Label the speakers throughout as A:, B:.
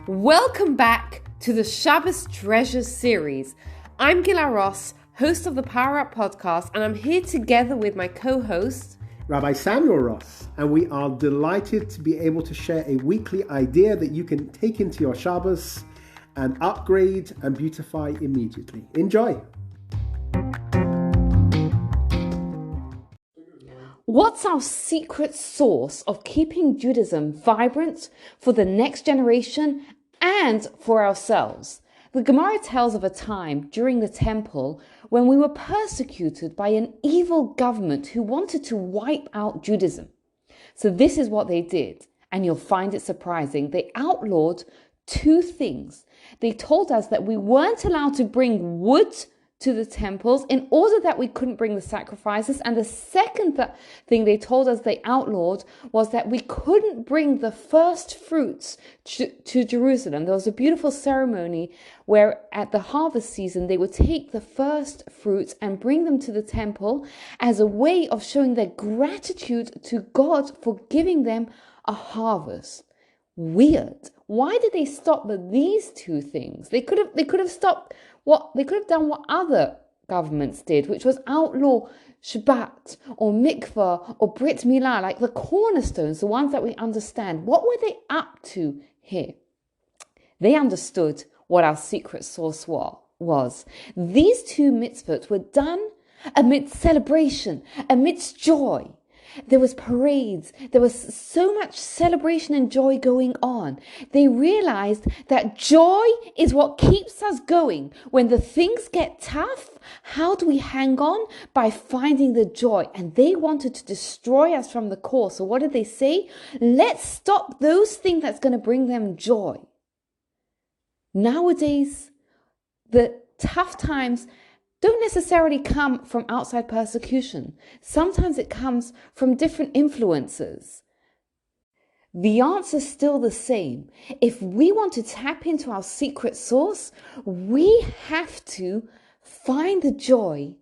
A: Welcome back to the Shabbos Treasures series. I'm Gila Ross, host of the Power Up podcast, and I'm here together with my co-host,
B: Rabbi Samuel Ross, and we are delighted to be able to share a weekly idea that you can take into your Shabbos and upgrade and beautify immediately. Enjoy!
A: what's our secret sauce of keeping Judaism vibrant for the next generation and for ourselves? The Gemara tells of a time during the temple when we were persecuted by an evil government who wanted to wipe out Judaism. So this is what they did, and you'll find it surprising. They outlawed two things. They told us that we weren't allowed to bring wood to the temples in order that we couldn't bring the sacrifices. And the second thing they told us they outlawed was that we couldn't bring the first fruits to Jerusalem. There was a beautiful ceremony where at the harvest season, they would take the first fruits and bring them to the temple as a way of showing their gratitude to God for giving them a harvest. Weird. Why did they stop with these two things? They could have stopped they could have done what other governments did, which was outlaw Shabbat or mikva or Brit Milah, like the cornerstones, the ones that we understand. What were they up to here? They understood what our secret sauce was. These two mitzvot were done amidst celebration, amidst joy. There was parades. There was so much celebration and joy going on. They realized that joy is what keeps us going. When the things get tough, how do we hang on? By finding the joy. And they wanted to destroy us from the core. So what did they say? Let's stop those things that's going to bring them joy. Nowadays, the tough times don't necessarily come from outside persecution. Sometimes it comes from different influences. The answer's still the same. If we want to tap into our secret sauce, we have to find the joy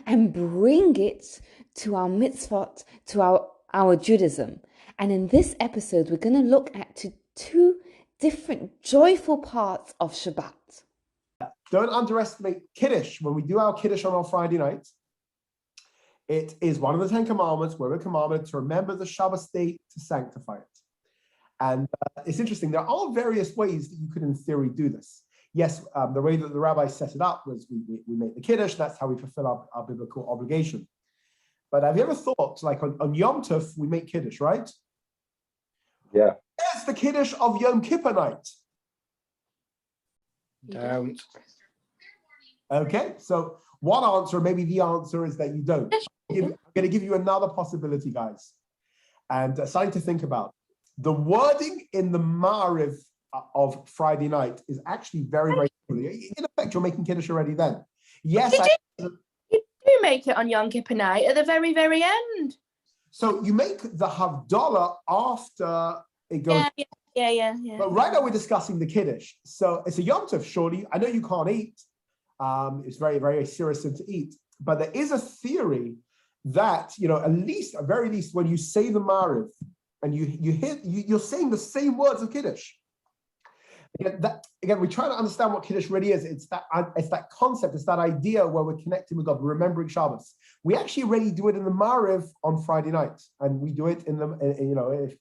A: and bring it to our mitzvot, to our Judaism. And in this episode, we're going to look at two different joyful parts of Shabbat.
B: Don't underestimate Kiddush. When we do our Kiddush on our Friday night, it is one of the 10 commandments where we're commanded to remember the Shabbos day to sanctify it. And it's interesting. There are various ways that you could, in theory, do this. Yes, the way that the rabbi set it up was we make the Kiddush. That's how we fulfill our biblical obligation. But have you ever thought, like on Yom Tov, we make Kiddush, right?
C: Yeah.
B: Where's the Kiddush of Yom Kippur night?
C: Don't.
B: Okay, so one answer, maybe the answer is that you don't. I'm going to give you another possibility, guys, and something to think about. The wording in the Ma'ariv of Friday night is actually very, very similar. In effect, you're making Kiddush already then. Yes,
D: you do make it on Yom Kippur night at the very, very end.
B: So you make the Havdallah after it goes.
D: Yeah.
B: But right now we're discussing the Kiddush. So it's a Yom Tov, surely. I know you can't eat. It's very, very serious thing to eat. But there is a theory that, at very least when you say the Ma'ariv and you're saying the same words of Kiddush. Again, we try to understand what Kiddush really is. It's that concept, it's that idea where we're connecting with God, we're remembering Shabbos. We actually already do it in the Ma'ariv on Friday night. And we do it in the,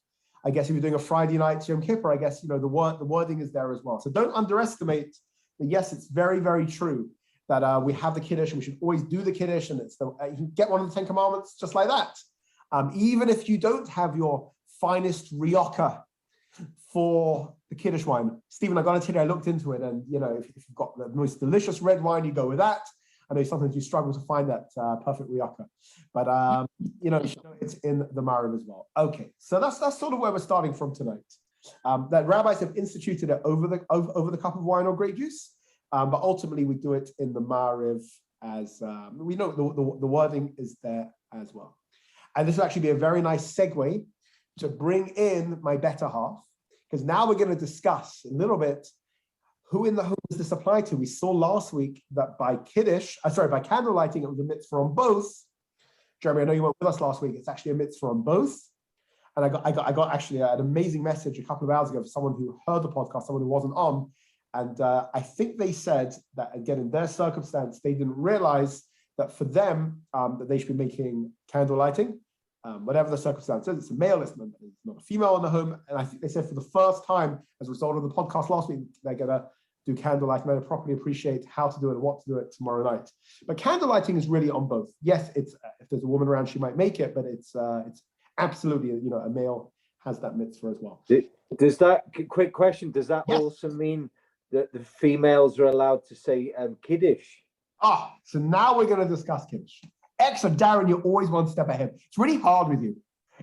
B: if you're doing a Friday night Yom Kippur, I guess, the wording is there as well. So don't underestimate that. Yes, it's very, very true that we have the Kiddush and we should always do the Kiddush, and you can get one of the 10 commandments just like that. Even if you don't have your finest rioja for the Kiddush wine. Stephen, I got to tell you, I looked into it, and if you've got the most delicious red wine, you go with that. I know sometimes you struggle to find that perfect rioja, but it's in the Ma'ariv as well. Okay, so that's sort of where we're starting from tonight. That rabbis have instituted it over the cup of wine or grape juice, but ultimately we do it in the Ma'ariv as we know the wording is there as well. And this will actually be a very nice segue to bring in my better half, because now we're going to discuss a little bit who in the home does this apply to. We saw last week that by candle lighting, it was a mitzvah on both. Jeremy, I know you weren't with us last week. It's actually a mitzvah on both. And I got actually an amazing message a couple of hours ago from someone who heard the podcast, someone who wasn't on. And I think they said that, again, in their circumstance, they didn't realize that for them, that they should be making candle lighting, whatever the circumstances. It's a male, it's not a female in the home. And I think they said for the first time, as a result of the podcast last week, they're going to do candle lighting. They're going to properly appreciate how to do it and what to do it tomorrow night. But candle lighting is really on both. Yes, it's if there's a woman around, she might make it, but it's absolutely, a male has that mitzvah as well.
C: Does that, quick question, does that also mean that the females are allowed to say Kiddush?
B: So now we're going to discuss Kiddush. Excellent, Darren, you're always one step ahead. It's really hard with you.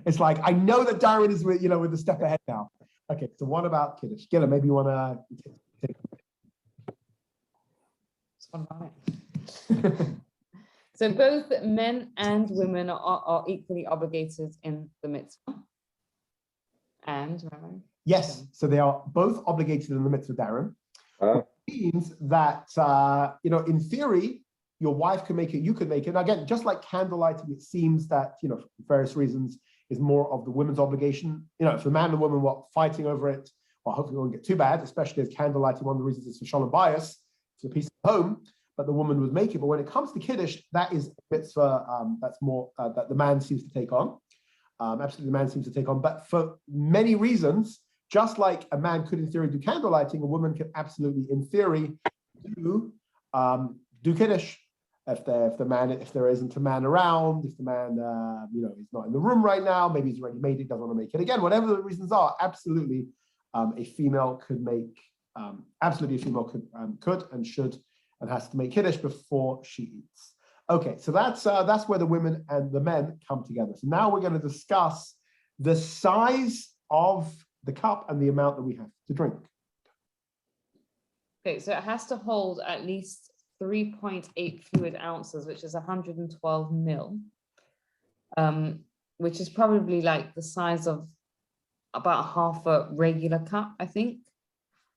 B: It's like, I know that Darren is with the step ahead now. Okay, so what about Kiddush? Gilla, maybe you want to take
A: it. So both men and women are equally obligated in the mitzvah. And
B: yes, so they are both obligated in the mitzvah, Darren. Which means that in theory, your wife can make it, you could make it. And again, just like candle lighting, it seems that for various reasons is more of the woman's obligation. If the man and woman were fighting over it, well, hopefully it won't get too bad, especially as candle lighting, one of the reasons is for shalom bayis, it's a piece of home, but the woman would make it. But when it comes to Kiddush, that is a mitzvah that's more that the man seems to take on. Absolutely, the man seems to take on. But for many reasons, just like a man could in theory do candle lighting, a woman can absolutely, in theory, do Kiddush. If there isn't a man around, if the man is not in the room right now, maybe he's already made it, doesn't want to make it again, whatever the reasons are, absolutely a female could make, absolutely a female could and should and has to make Kiddush before she eats. Okay, so that's where the women and the men come together. So now we're going to discuss the size of the cup and the amount that we have to drink.
A: Okay, so it has to hold at least 3.8 fluid ounces, which is 112 mil, which is probably like the size of about half a regular cup, I think,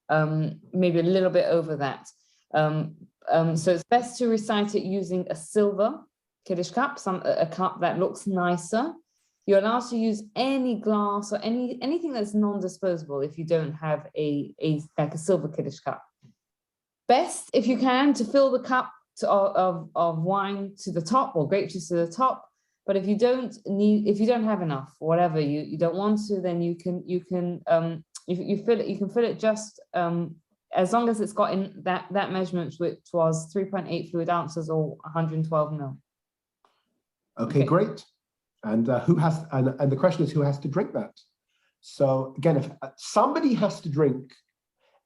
A: maybe a little bit over that. So it's best to recite it using a silver Kiddush cup, a cup that looks nicer. You're allowed to use any glass or anything that's non-disposable if you don't have a silver Kiddush cup. Best, if you can, to fill the cup of wine to the top or grape juice to the top. But if you don't have enough, whatever you don't want to, then you can fill it just as long as it's got in that measurement, which was 3.8 fluid ounces or 112 mil.
B: Okay, great. And and the question is, who has to drink that? So again, if somebody has to drink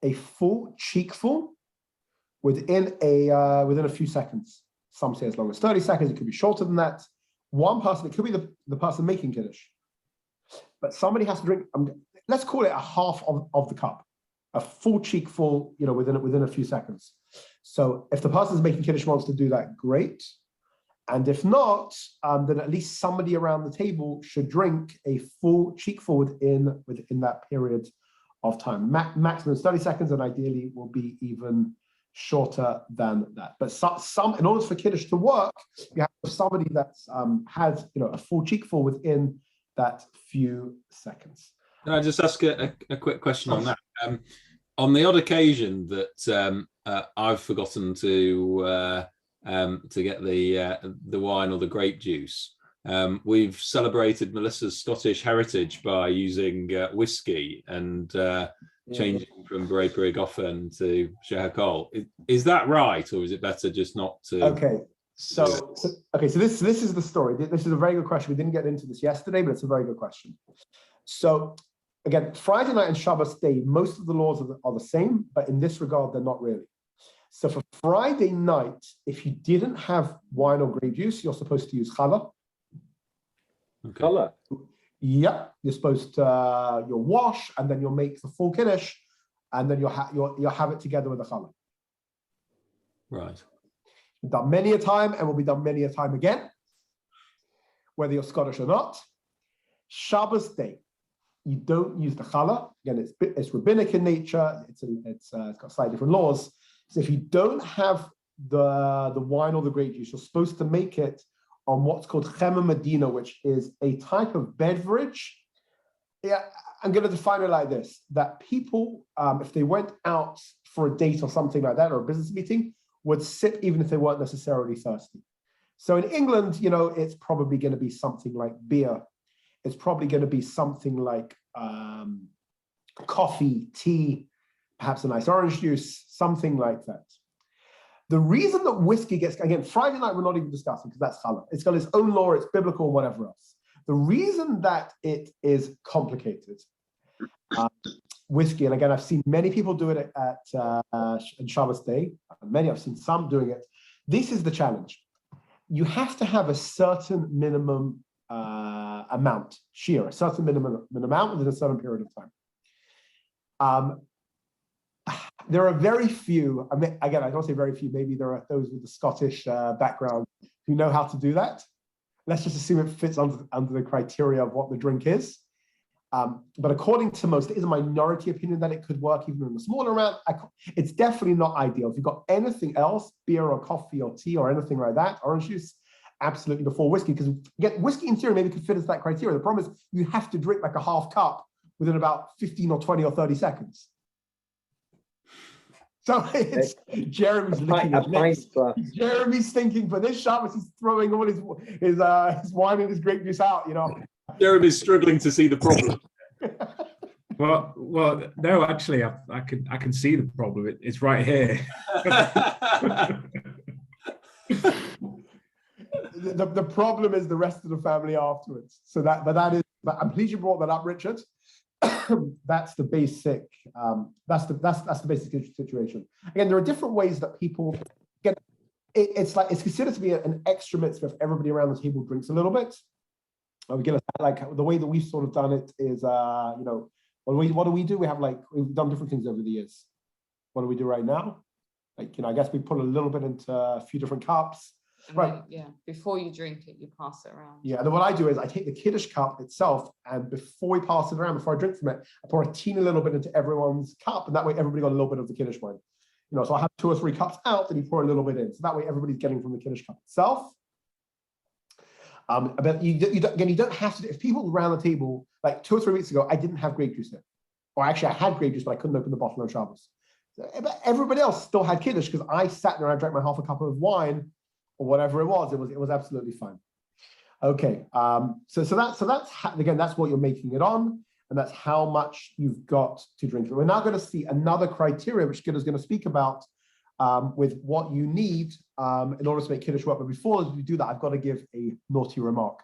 B: a full cheekful within a few seconds, some say as long as 30 seconds, it could be shorter than that. One person, it could be the person making Kiddush, but somebody has to drink, let's call it a half of the cup, a full cheekful, within a few seconds. So if the person who's making Kiddush wants to do that, great. And if not, then at least somebody around the table should drink a full cheekful within that period of time. Maximum 30 seconds, and ideally will be even shorter than that. But some in order for Kiddush to work, you have somebody that's had a full cheekful within that few seconds.
E: Can I just ask a quick question on that? On the odd occasion that I've forgotten to get the wine or the grape juice, we've celebrated Melissa's Scottish heritage by using whiskey and changing from Bray Goffen to Shehakol. Is that right, or is it better just not to?
B: Okay, so this is the story. This is a very good question. We didn't get into this yesterday, but it's a very good question. So again, Friday night and Shabbos day, most of the laws are the same, but in this regard, they're not really. So for Friday night, if you didn't have wine or grape juice, you're supposed to use challah.
C: Okay. Challah?
B: Yeah, you're supposed to you'll wash and then you'll make the full Kiddush, and then you'll have it together with the challah.
E: Right.
B: We've done many a time and will be done many a time again, whether you're Scottish or not. Shabbos day, you don't use the challah. Again, it's rabbinic in nature. It's got slightly different laws. So if you don't have the wine or the grape juice, you're supposed to make it on what's called chema medina, which is a type of beverage Yeah, I'm going to define it like this: that people, if they went out for a date or something like that, or a business meeting, would sip even if they weren't necessarily thirsty. So in England, it's probably going to be something like beer. It's probably going to be something like coffee, tea, perhaps a nice orange juice, something like that. The reason that whiskey gets, again, Friday night we're not even discussing because that's halal. It's got its own law, it's biblical, and whatever else. The reason that it is complicated, whiskey, and again, I've seen many people do it at Shabbos day. I've seen some doing it. This is the challenge. You have to have a certain minimum amount, shear, a certain minimum amount within a certain period of time. There are very few, again, I don't say very few, maybe there are those with the Scottish background who know how to do that. Let's just assume it fits under the criteria of what the drink is. But according to most, it is a minority opinion that it could work even in a smaller amount. It's definitely not ideal. If you've got anything else, beer or coffee or tea or anything like that, orange juice, absolutely before whiskey, because again, whiskey in theory maybe could fit into that criteria. The problem is you have to drink like a half cup within about 15 or 20 or 30 seconds. So it's Jeremy's looking at this. Jeremy's thinking for this Shabbos, he's throwing all his wine and his grape juice out,
E: Jeremy's struggling to see the problem.
F: Well, no, actually, I can see the problem. It's right here.
B: The problem is the rest of the family afterwards. So but I'm pleased you brought that up, Richard. That's the basic. That's the basic situation. Again, there are different ways that people get. It's considered to be an extra mitzvah if everybody around the table drinks a little bit. Again, like the way that we've sort of done it is, what do we do? We've done different things over the years. What do we do right now? I guess we put a little bit into a few different cups. Right.
A: Yeah. Before you drink it, you pass it around.
B: Yeah. Then what I do is I take the Kiddush cup itself, and before we pass it around, before I drink from it, I pour a teeny little bit into everyone's cup, and that way everybody got a little bit of the Kiddush wine. So I have 2 or 3 cups out, and you pour a little bit in. So that way everybody's getting from the Kiddush cup itself. But you don't have to. If people around the table, like 2 or 3 weeks ago, I didn't have grape juice in, or actually I had grape juice, but I couldn't open the bottle on Shabbos. But everybody else still had Kiddush because I sat there and I drank my half a cup of wine or whatever it was. It was absolutely fine. Okay, so that's again, that's what you're making it on, and that's how much you've got to drink. We're now going to see another criteria which Gil is going to speak about with what you need in order to make Kiddush work. But before we do that, I've got to give a naughty remark.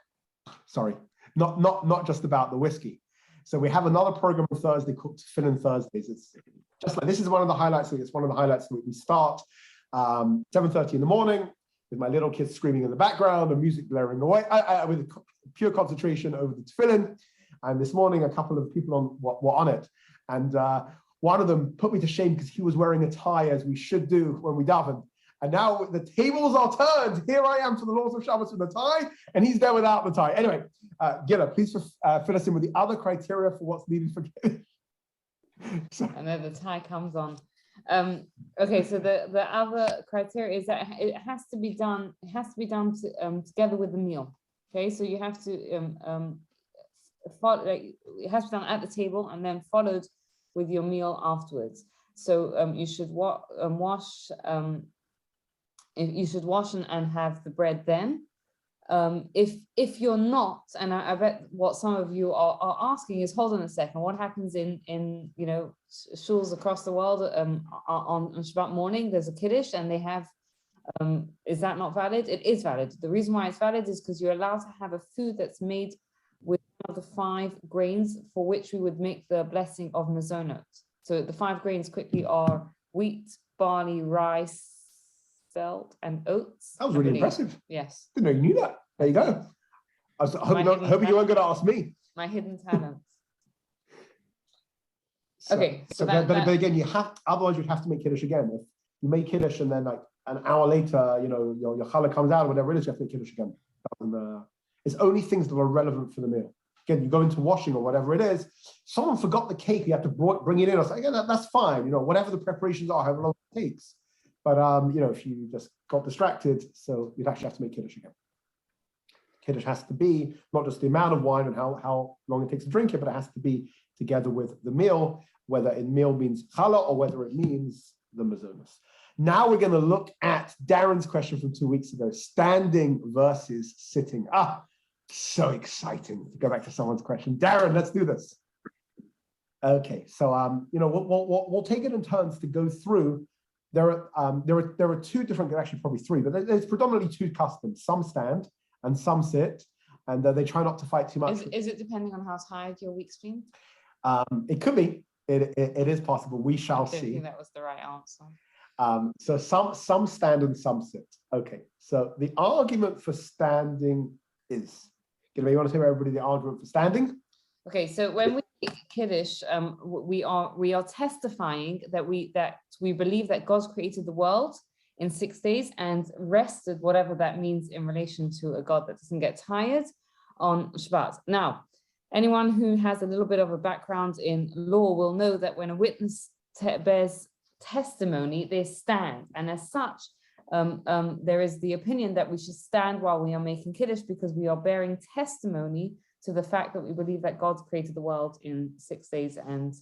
B: Sorry, not just about the whiskey. So we have another program on Thursday called Fill In Thursdays. It's just like this is one of the highlights. It's one of the highlights that we start 7:30 in the morning with my little kids screaming in the background and music blaring away with pure concentration over the tefillin. And this morning, a couple of people were on it, and one of them put me to shame because he was wearing a tie, as we should do when we daven. And now the tables are turned. Here I am for the laws of Shabbos with a tie, and he's there without the tie. Anyway, Gila, please fill us in with the other criteria for what's needed for Kiddush.
A: And then the tie comes on. Okay, so the other criteria is that it has to be done. It has to be done together with the meal. Okay, so you have to it has to be done at the table and then followed with your meal afterwards. So you should wash. You should wash and have the bread then. If you're not, and I bet what some of you are asking is, hold on a second, what happens in shuls across the world on Shabbat morning? There's a Kiddush and they have. Is that not valid? It is valid. The reason why it's valid is because you're allowed to have a food that's made with one of the 5 grains for which we would make the blessing of mezonot. So the 5 grains quickly are wheat, barley, rice, spelt, and oats.
B: That was really impressive.
A: Yes.
B: Didn't know you knew that. There you go. I was hoping you weren't going to ask me.
A: My hidden talents.
B: So,
A: okay.
B: But again, you have, otherwise you'd have to make Kiddush again. If you make Kiddush and then like an hour later, your challah comes out or whatever it is, you have to make Kiddush again. It's only things that are relevant for the meal. Again, you go into washing or whatever it is. Someone forgot the cake, you have to bring it in. I was like, yeah, that's fine. Whatever the preparations are, however long it takes. But if you just got distracted, so you'd actually have to make Kiddush again. Kiddush has to be not just the amount of wine and how long it takes to drink it, but it has to be together with the meal, whether in meal means challah or whether it means the mazonos. Now we're going to look at Darren's question from 2 weeks ago, standing versus sitting. So exciting to go back to someone's question. Darren, let's do this. Okay, so we'll take it in turns to go through. There are two different, actually probably three, but there's predominantly two customs. Some stand and some sit, and they try not to fight too much.
A: Is it depending on how tired your week's been?
B: It could be. It is possible. We shall see.
A: I think that was the right answer.
B: So some stand and some sit. Okay, so the argument for standing is, you want to tell everybody the argument for standing?
A: Okay, so when we Kiddush, we are testifying that we believe that God created the world in 6 days and rested, whatever that means in relation to a God that doesn't get tired, on Shabbat. Now, anyone who has a little bit of a background in law will know that when a witness bears testimony, they stand, and as such, there is the opinion that we should stand while we are making Kiddush because we are bearing testimony to the fact that we believe that God created the world in 6 days. And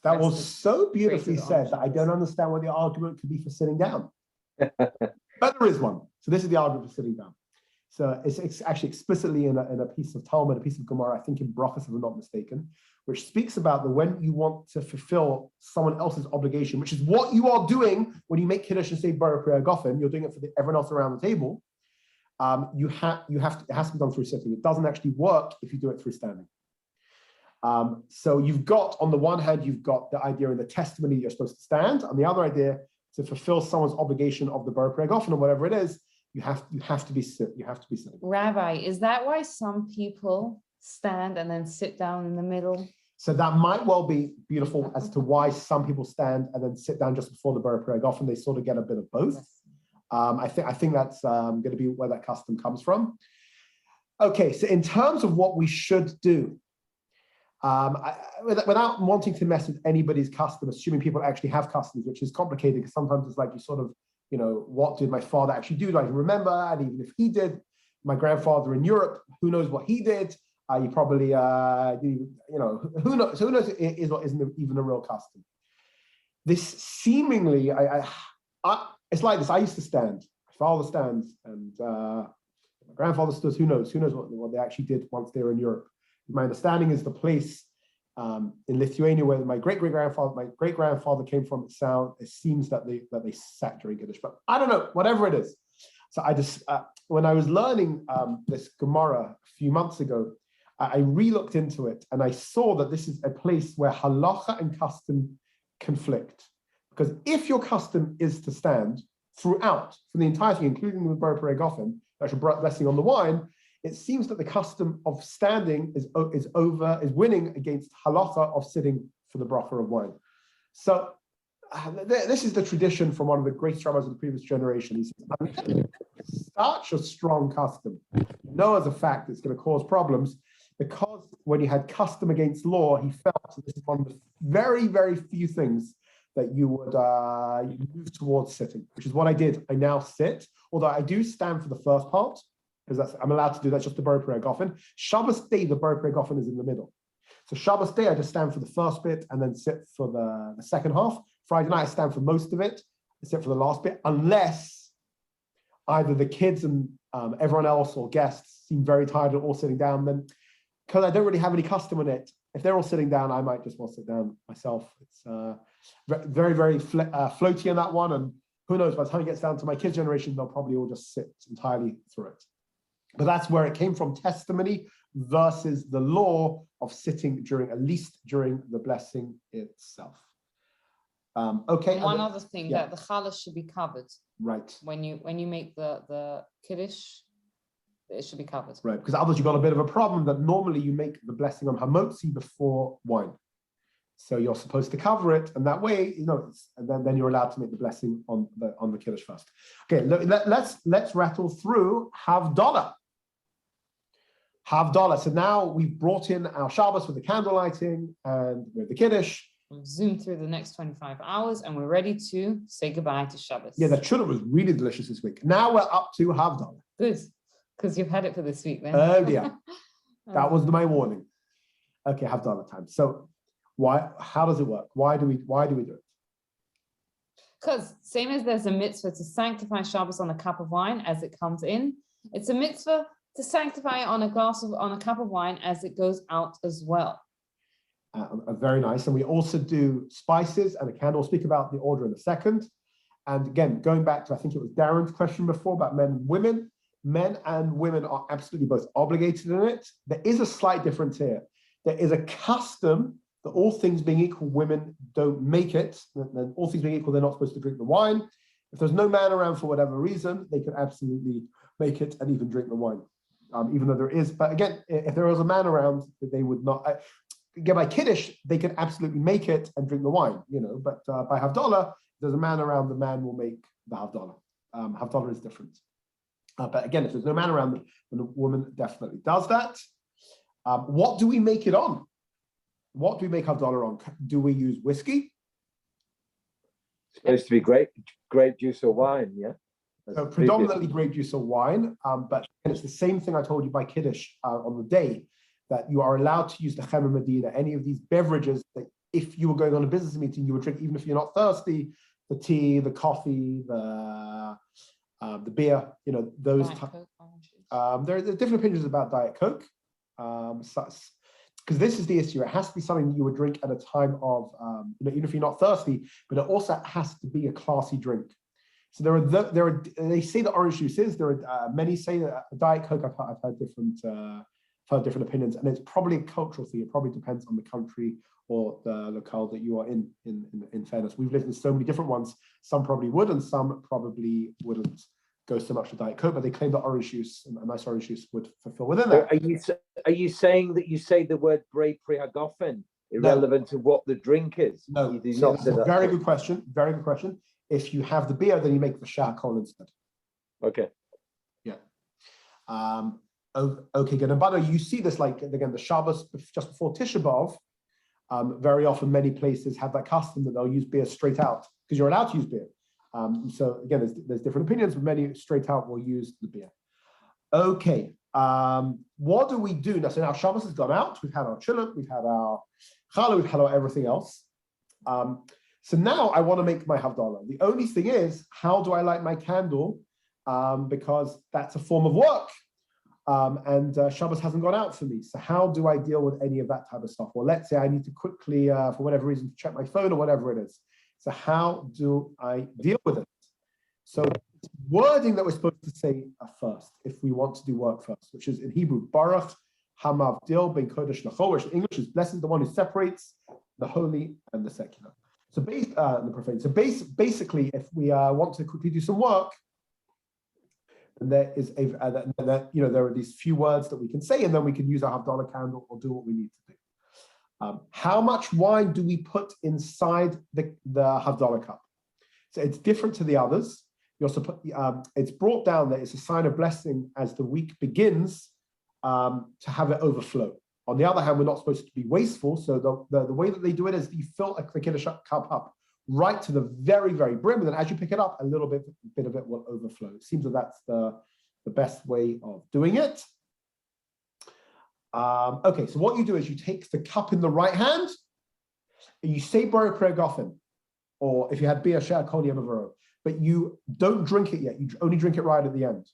B: that was so beautifully said that I don't understand what the argument could be for sitting down. But there is one. So this is the argument for sitting down. So it's actually explicitly in a piece of Talmud, a piece of Gemara, I think in Brachos, if I'm not mistaken, which speaks about when you want to fulfill someone else's obligation, which is what you are doing when you make Kiddush and say Baruch Gofen, you're doing it for everyone else around the table. It has to be done through sitting. It doesn't actually work if you do it through standing. So you've got, on the one hand, you've got the idea in the testimony you're supposed to stand. On the other idea, to fulfill someone's obligation of the Baruch Gofen or whatever it is, you have to be sitting.
A: Rabbi, is that why some people stand and then sit down in the middle?
B: So that might well be beautiful as to why some people stand and then sit down just before the Baruch Gofen. They sort of get a bit of both. Yes. I think that's going to be where that custom comes from. Okay, so in terms of what we should do, without wanting to mess with anybody's custom, assuming people actually have customs, which is complicated because sometimes it's like you sort of, what did my father actually do? Do I remember? And even if he did, my grandfather in Europe, who knows what he did? You probably, who knows? Who knows is what isn't even a real custom. This seemingly, it's like this. I used to stand. My father stands, and my grandfather stood. Who knows? Who knows what they actually did once they were in Europe? My understanding is the place in Lithuania where my great grandfather came from. It seems that they sat during Kiddush, but I don't know. Whatever it is. So I just when I was learning this Gemara a few months ago, I re-looked into it and I saw that this is a place where halacha and custom conflict. Because if your custom is to stand throughout, for the entire thing, including the Baruch Gofen, actual blessing on the wine, it seems that the custom of standing is winning against halacha of sitting for the bracha of wine. So this is the tradition from one of the great rabbis of the previous generation. He says, such a strong custom. As a fact, it's going to cause problems because when you had custom against law, he felt this is one of the very, very few things that you would move towards sitting, which is what I did. I now sit, although I do stand for the first part, because I'm allowed to do that, just the Baruch Gofen. Shabbos day, the Baruch Gofen is in the middle. So Shabbos day, I just stand for the first bit and then sit for the second half. Friday night, I stand for most of it, I sit for the last bit, unless either the kids and everyone else or guests seem very tired and all sitting down, then because I don't really have any custom in it, if they're all sitting down, I might just want to sit down myself. It's very, very floaty in that one. And who knows, by the time it gets down to my kids' generation, they'll probably all just sit entirely through it. But that's where it came from, testimony versus the law of sitting at least during the blessing itself. Okay.
A: And one other thing, that the challah should be covered.
B: Right.
A: When you make the Kiddush, it should be covered.
B: Right, because otherwise you've got a bit of a problem that normally you make the blessing on hamotzi before wine. So you're supposed to cover it, and that way, and then you're allowed to make the blessing on the Kiddush first. Okay, let's rattle through Havdallah. Havdallah. So now we've brought in our Shabbos with the candle lighting and with the Kiddush.
A: We've zoomed through the next 25 hours and we're ready to say goodbye to Shabbos.
B: Yeah, that chuddah was really delicious this week. Now we're up to Havdallah.
A: Good. Because you've had it for this week then.
B: Oh dear. That was my warning. Okay, Havdallah time. So how does it work? Why do we do it?
A: Because same as there's a mitzvah to sanctify Shabbos on a cup of wine as it comes in, it's a mitzvah to sanctify on a cup of wine as it goes out as well.
B: Very nice. And we also do spices and a candle. We'll speak about the order in a second. And again, going back to, I think it was Darren's question before about men and women. Men and women are absolutely both obligated in it. There is a slight difference here. There is a custom that all things being equal, women don't make it. And all things being equal, they're not supposed to drink the wine. If there's no man around for whatever reason, they could absolutely make it and even drink the wine. Even though there is, but again, if there was a man around, they would not. Again, by Kiddush, they could absolutely make it and drink the wine, but by Havdallah, if there's a man around, the man will make the Havdallah. Havdallah is different. But again, if there's no man around, then the woman definitely does that. What do we make it on? What do we make Havdallah on? Do we use whiskey?
C: It's supposed to be grape juice or wine, yeah?
B: So predominantly grape juice or wine, but it's the same thing I told you by Kiddush on the day, that you are allowed to use the Chemer Medina, any of these beverages that if you were going on a business meeting, you would drink, even if you're not thirsty, the tea, the coffee, the beer, those types. There are different opinions about Diet Coke, because this is the issue. It has to be something that you would drink at a time of, even if you're not thirsty, but it also has to be a classy drink. So they say that orange juice is. There are many say that Diet Coke. I've heard different opinions, and it's probably a cultural thing. It probably depends on the country or the locale that you are in fairness, we've lived in so many different ones. Some probably would, and some probably wouldn't go so much to Diet Coke, but they claim that orange juice, and a nice orange juice, would fulfill within that.
C: Are you saying that you say the word brei prihagofen irrelevant to what the drink is?
B: No, very good question. Very good question. If you have the beer, then you make the shakol instead.
C: Okay.
B: Yeah. Okay, good. And by the way, you see this, like, again, the Shabbos just before Tisha B'Av, very often many places have that custom that they'll use beer straight out, because you're allowed to use beer. So again, there's different opinions, but many straight out will use the beer. Okay, what do we do now? So now Shabbos has gone out, we've had our chiluk, we've had our challah, we've had our everything else. So now I want to make my Havdallah. The only thing is, how do I light my candle? Because that's a form of work. And Shabbos hasn't gone out for me. So how do I deal with any of that type of stuff? Well, let's say I need to quickly, for whatever reason, check my phone or whatever it is. So how do I deal with it? So wording that we're supposed to say first, if we want to do work first, which is in Hebrew, Baruch Hamavdil Ben Kodesh Nachol, which in English is blessed is the one who separates the holy and the secular. So the profane. So basically, if we want to quickly do some work, then there is there are these few words that we can say, and then we can use our Havdallah candle or do what we need to do. How much wine do we put inside the Havdallah cup? So it's different to the others. It's brought down that it's a sign of blessing as the week begins to have it overflow. On the other hand, we're not supposed to be wasteful. So the way that they do it is you fill a Kiddush cup up right to the very, very brim, and then as you pick it up, a little bit of it will overflow. It seems that that's the best way of doing it. Okay, so what you do is you take the cup in the right hand, and you say Borei Pregofen, or if you had Bia Shea Kol Yemavoro, but you don't drink it yet. You only drink it right at the end.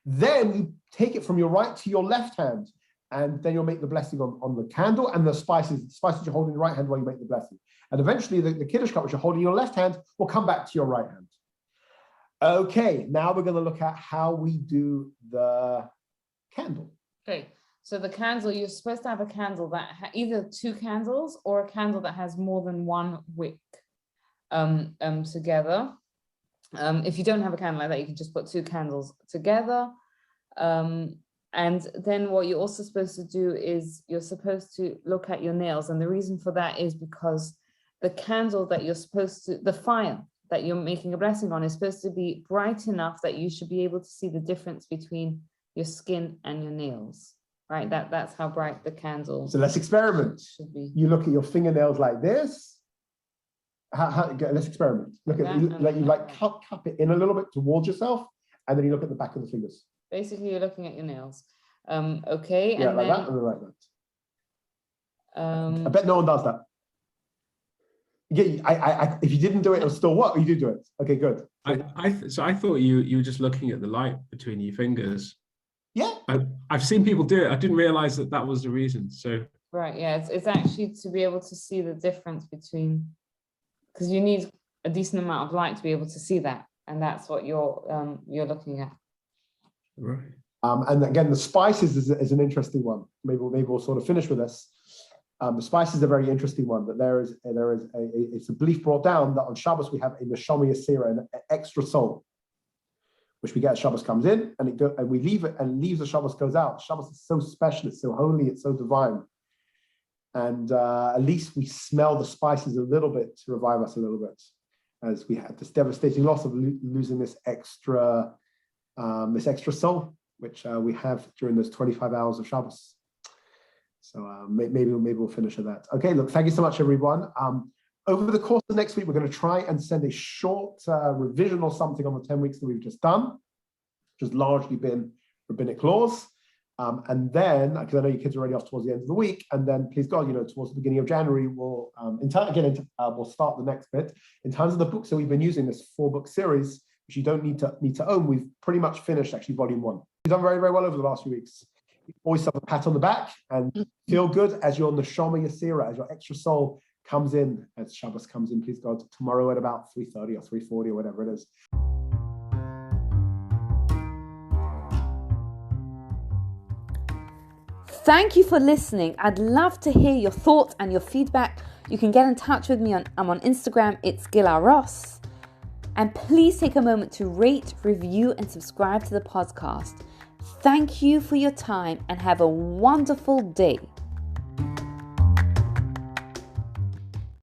B: Then you take it from your right to your left hand, and then you'll make the blessing on the candle and the spices. The spices you hold in your right hand while you make the blessing. And eventually the Kiddush cup, which you're holding in your left hand, will come back to your right hand. Okay, now we're going to look at how we do the candle.
A: Okay, so the candle, you're supposed to have a candle that either two candles or a candle that has more than one wick together. If you don't have a candle like that, you can just put two candles together. And then what you're also supposed to do is you're supposed to look at your nails. And the reason for that is because the candle that you're supposed to, the fire that you're making a blessing on is supposed to be bright enough that you should be able to see the difference between your skin and your nails, right? That's how bright the candle.
B: So let's experiment.
A: Should be.
B: You look at your fingernails like this. Let's experiment. Look at you cup it in a little bit towards yourself, and then you look at the back of the fingers.
A: Basically, you're looking at your nails. Okay.
B: Yeah,
A: and
B: like
A: then,
B: that and then like that.
A: Um,
B: I bet no one does that. Yeah, I if you didn't do it, it'll still work. You do it. Okay, good.
F: So I thought you were just looking at the light between your fingers.
B: Yeah.
F: I've seen people do it. I didn't realize that was the reason. So
A: right. Yeah. It's actually to be able to see the difference between, because you need a decent amount of light to be able to see that, and that's what you're looking at.
F: right.
B: And again, the spices is an interesting one. Maybe we'll sort of finish with this. The spice is a very interesting one. That there is it's a belief brought down that on Shabbos we have a neshama yasira, an extra soul, which we get as Shabbos comes in, and we leave it, and leaves as Shabbos goes out. Shabbos is so special, it's so holy, it's so divine, and at least we smell the spices a little bit to revive us a little bit, as we had this devastating loss of losing this extra soul, which we have during those 25 hours of Shabbos. So maybe we'll finish with that. Okay, look, thank you so much, everyone. Over the course of next week, we're going to try and send a short revision or something on the 10 weeks that we've just done, which has largely been rabbinic laws. And then, because I know your kids are already off towards the end of the week, and then, please God, towards the beginning of January, we'll start the next bit. In terms of the books that we've been using, this 4-book series, which you don't need to own, we've pretty much finished actually volume 1. We've done very, very well over the last few weeks. Always have a pat on the back and feel good as your neshama yasira, as your extra soul comes in, as Shabbos comes in, please God, tomorrow at about 3:30 or 3:40 or whatever it is.
A: Thank you for listening. I'd love to hear your thoughts and your feedback. You can get in touch with me I'm on Instagram, it's Gila Ross. And please take a moment to rate, review, and subscribe to the podcast. Thank you for your time and have a wonderful day.